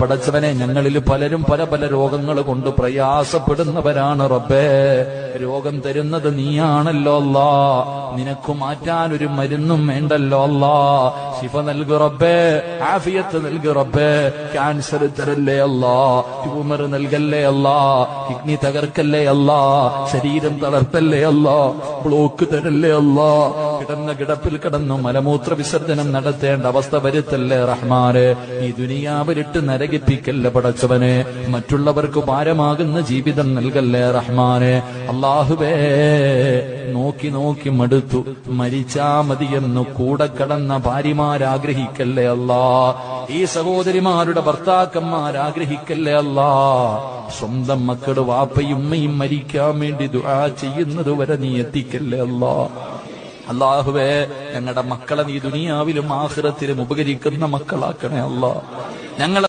പടച്ചവനെ, ഞങ്ങളിൽ പലരും പല പല രോഗങ്ങൾ കൊണ്ട് പ്രയാസപ്പെടുന്നവരാണ് റബ്ബേ. രോഗം തരുന്നത് നീയാണല്ലോ അല്ലാ. നിനക്ക് മാറ്റാൻ ഒരു മരുന്നും വേണ്ടല്ലോ അല്ലാ. ശിഫ നൽകു റബ്ബേ, ആഫിയത്ത് നൽകു റബ്ബേ. ക്യാൻസർ തരല്ലേ അല്ലാ, ട്യൂമർ നൽകല്ലേ അല്ലാ, കിഡ്നി തകർക്കല്ലേ അല്ലാ, ശരീരം തളർത്തല്ലേ അല്ലാ, ബ്ലോക്ക് തരല്ലേ അല്ലാ. കിടന്ന കിടപ്പിൽ കിടന്നു മലമൂത്ര വിസർജനം നടത്തേണ്ട അവസ്ഥ വരുത്തല്ലേ റഹ്മാനെ. ഈ ദുനിയാവിലിട്ട് നരകിപ്പിക്കല്ലേ പടച്ചവനെ. മറ്റുള്ളവർക്ക് ഭാരമാകുന്ന ജീവിതം നൽകല്ലേ റഹ്മാനെ. അല്ലാഹുവേ, നോക്കി നോക്കി മടുത്തു, മരിച്ചാ മതിയെന്ന് കൂടെ കടന്ന ഭാര്യമാരാഗ്രഹിക്കല്ലേ അല്ലാ. ഈ സഹോദരിമാരുടെ ഭർത്താക്കന്മാരാഗ്രഹിക്കല്ലേ അല്ലാ. സ്വന്തം മക്കള് വാപ്പയും ഉമ്മയും മരിക്കാൻ വേണ്ടി ദുആ ചെയ്യുന്നത് വരെ നീ എത്തിക്കല്ലേ അല്ലാ. അല്ലാഹുവേ, ഞങ്ങളുടെ മക്കളെ നീ ദുനിയാവിലും ആഖിറത്തിലും ഉപകരിക്കുന്ന മക്കളാക്കണേ അല്ലാ. ഞങ്ങളെ